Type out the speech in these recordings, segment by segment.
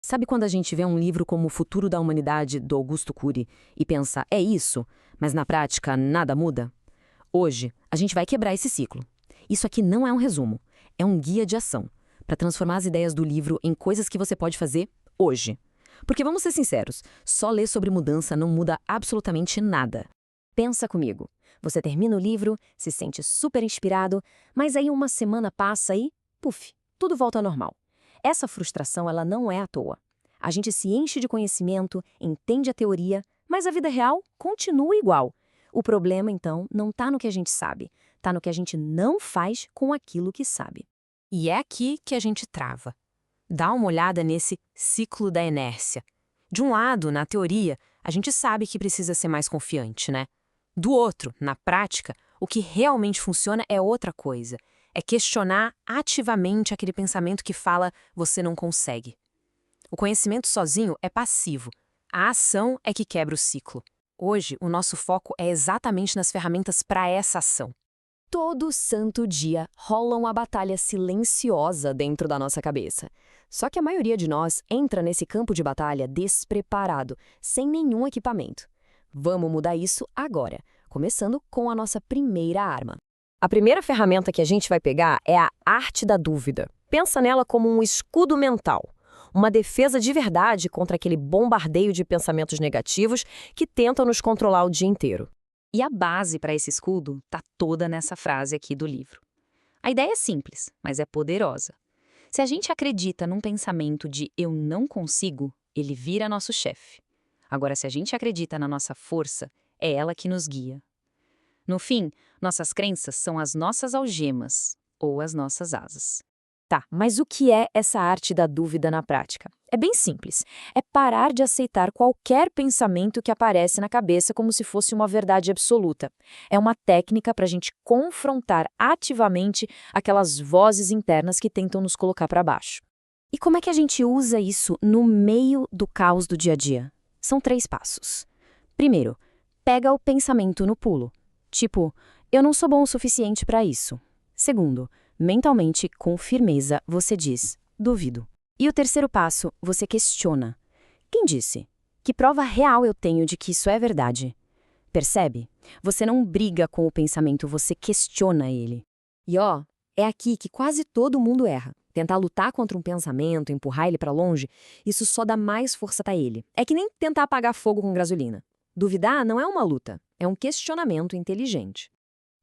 Sabe quando a gente vê um livro como O Futuro da Humanidade, do Augusto Cury, e pensa, é isso, mas na prática nada muda? Hoje, a gente vai quebrar esse ciclo. Isso aqui não é um resumo, é um guia de ação, para transformar as ideias do livro em coisas que você pode fazer hoje. Porque vamos ser sinceros, só ler sobre mudança não muda absolutamente nada. Pensa comigo. Você termina o livro, se sente super inspirado, mas aí uma semana passa e, puf, tudo volta ao normal. Essa frustração, ela não é à toa. A gente se enche de conhecimento, entende a teoria, mas a vida real continua igual. O problema, então, não está no que a gente sabe, está no que a gente não faz com aquilo que sabe. E é aqui que a gente trava. Dá uma olhada nesse ciclo da inércia. De um lado, na teoria, a gente sabe que precisa ser mais confiante, né? Do outro, na prática, o que realmente funciona é outra coisa. É questionar ativamente aquele pensamento que fala você não consegue. O conhecimento sozinho é passivo. A ação é que quebra o ciclo. Hoje, o nosso foco é exatamente nas ferramentas para essa ação. Todo santo dia rola uma batalha silenciosa dentro da nossa cabeça. Só que a maioria de nós entra nesse campo de batalha despreparado, sem nenhum equipamento. Vamos mudar isso agora, começando com a nossa primeira arma. A primeira ferramenta que a gente vai pegar é a arte da dúvida. Pensa nela como um escudo mental, uma defesa de verdade contra aquele bombardeio de pensamentos negativos que tentam nos controlar o dia inteiro. E a base para esse escudo está toda nessa frase aqui do livro. A ideia é simples, mas é poderosa. Se a gente acredita num pensamento de eu não consigo, ele vira nosso chefe. Agora, se a gente acredita na nossa força, é ela que nos guia. No fim, nossas crenças são as nossas algemas ou as nossas asas. Tá, mas o que é essa arte da dúvida na prática? É bem simples. É parar de aceitar qualquer pensamento que aparece na cabeça como se fosse uma verdade absoluta. É uma técnica para a gente confrontar ativamente aquelas vozes internas que tentam nos colocar para baixo. E como é que a gente usa isso no meio do caos do dia a dia? São 3 passos. Primeiro, pega o pensamento no pulo. Tipo, eu não sou bom o suficiente para isso. Segundo, mentalmente, com firmeza, você diz, duvido. E o terceiro passo, você questiona. Quem disse? Que prova real eu tenho de que isso é verdade? Percebe? Você não briga com o pensamento, você questiona ele. E é aqui que quase todo mundo erra. Tentar lutar contra um pensamento, empurrar ele para longe, isso só dá mais força para ele. É que nem tentar apagar fogo com gasolina. Duvidar não é uma luta, é um questionamento inteligente.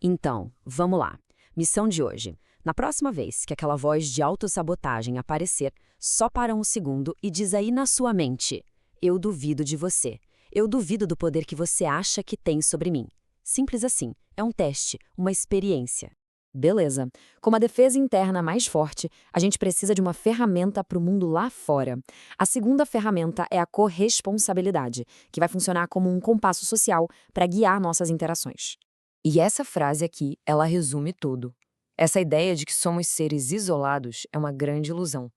Então, vamos lá. Missão de hoje. Na próxima vez que aquela voz de autossabotagem aparecer, só para um segundo e diz aí na sua mente: eu duvido de você. Eu duvido do poder que você acha que tem sobre mim. Simples assim. É um teste, uma experiência. Beleza. Com uma defesa interna mais forte, a gente precisa de uma ferramenta para o mundo lá fora. A segunda ferramenta é a corresponsabilidade, que vai funcionar como um compasso social para guiar nossas interações. E essa frase aqui, ela resume tudo. Essa ideia de que somos seres isolados é uma grande ilusão.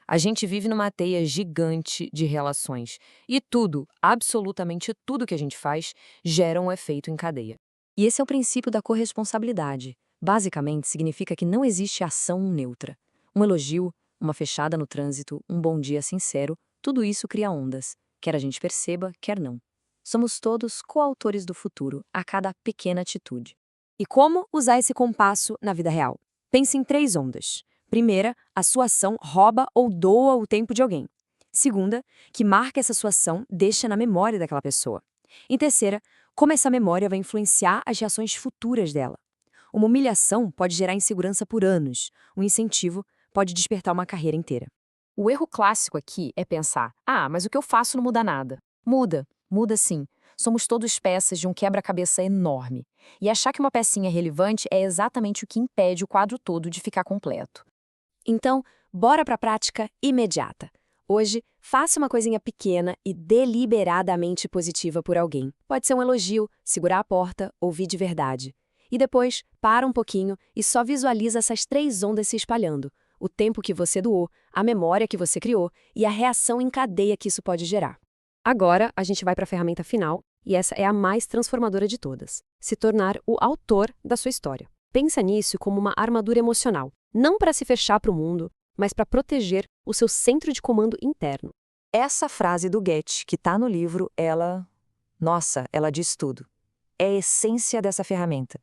A gente vive numa teia gigante de relações e tudo, absolutamente tudo que a gente faz, gera um efeito em cadeia. E esse é o princípio da corresponsabilidade. Basicamente, significa que não existe ação neutra. Um elogio, uma fechada no trânsito, um bom dia sincero, tudo isso cria ondas, quer a gente perceba, quer não. Somos todos coautores do futuro, a cada pequena atitude. E como usar esse compasso na vida real? Pense em 3 ondas. Primeira, a sua ação rouba ou doa o tempo de alguém. Segunda, que marca essa sua ação deixa na memória daquela pessoa. E terceira, como essa memória vai influenciar as reações futuras dela. Uma humilhação pode gerar insegurança por anos. Um incentivo pode despertar uma carreira inteira. O erro clássico aqui é pensar, mas o que eu faço não muda nada. Muda sim. Somos todos peças de um quebra-cabeça enorme. E achar que uma pecinha é relevante é exatamente o que impede o quadro todo de ficar completo. Então, bora para a prática imediata. Hoje, faça uma coisinha pequena e deliberadamente positiva por alguém. Pode ser um elogio, segurar a porta, ouvir de verdade. E depois, para um pouquinho e só visualiza essas 3 ondas se espalhando. O tempo que você doou, a memória que você criou e a reação em cadeia que isso pode gerar. Agora, a gente vai para a ferramenta final, e essa é a mais transformadora de todas. Se tornar o autor da sua história. Pensa nisso como uma armadura emocional, não para se fechar para o mundo, mas para proteger o seu centro de comando interno. Essa frase do Goethe, que está no livro, ela diz tudo. É a essência dessa ferramenta.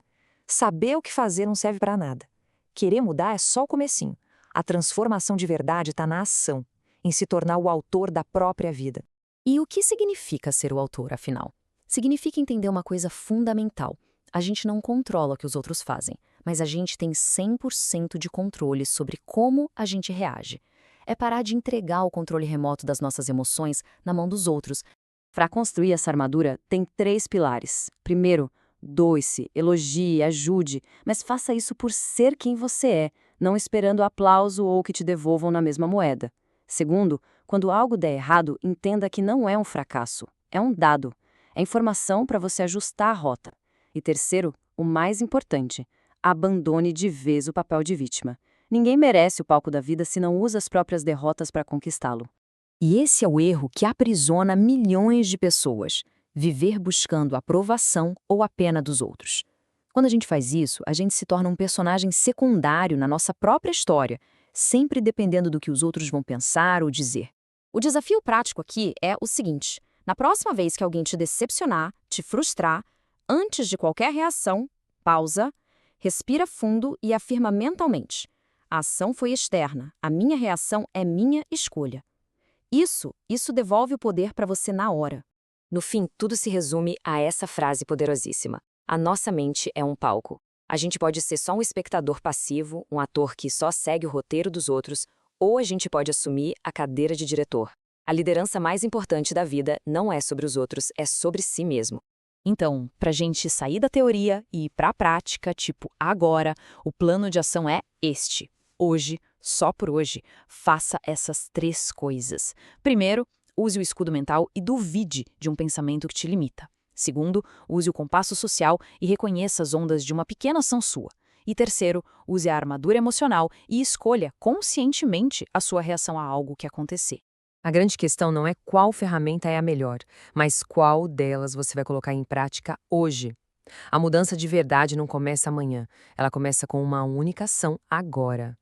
Saber o que fazer não serve para nada. Querer mudar é só o comecinho. A transformação de verdade está na ação, em se tornar o autor da própria vida. E o que significa ser o autor, afinal? Significa entender uma coisa fundamental. A gente não controla o que os outros fazem, mas a gente tem 100% de controle sobre como a gente reage. É parar de entregar o controle remoto das nossas emoções na mão dos outros. Para construir essa armadura, tem 3 pilares. Primeiro, doe-se, elogie, ajude, mas faça isso por ser quem você é, não esperando aplauso ou que te devolvam na mesma moeda. Segundo, quando algo der errado, entenda que não é um fracasso, é um dado. É informação para você ajustar a rota. E terceiro, o mais importante, abandone de vez o papel de vítima. Ninguém merece o palco da vida se não usa as próprias derrotas para conquistá-lo. E esse é o erro que aprisiona milhões de pessoas. Viver buscando a aprovação ou a pena dos outros. Quando a gente faz isso, a gente se torna um personagem secundário na nossa própria história, sempre dependendo do que os outros vão pensar ou dizer. O desafio prático aqui é o seguinte: na próxima vez que alguém te decepcionar, te frustrar, antes de qualquer reação, pausa, respira fundo e afirma mentalmente: a ação foi externa, a minha reação é minha escolha. Isso devolve o poder para você na hora. No fim, tudo se resume a essa frase poderosíssima: a nossa mente é um palco. A gente pode ser só um espectador passivo, um ator que só segue o roteiro dos outros, ou a gente pode assumir a cadeira de diretor. A liderança mais importante da vida não é sobre os outros, é sobre si mesmo. Então, para a gente sair da teoria e ir para a prática, tipo agora, o plano de ação é este. Hoje, só por hoje, faça essas 3 coisas. Primeiro, use o escudo mental e duvide de um pensamento que te limita. Segundo, use o compasso social e reconheça as ondas de uma pequena ação sua. E terceiro, use a armadura emocional e escolha conscientemente a sua reação a algo que acontecer. A grande questão não é qual ferramenta é a melhor, mas qual delas você vai colocar em prática hoje. A mudança de verdade não começa amanhã, ela começa com uma única ação agora.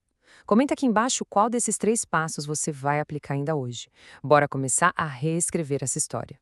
Comenta aqui embaixo qual desses 3 passos você vai aplicar ainda hoje. Bora começar a reescrever essa história.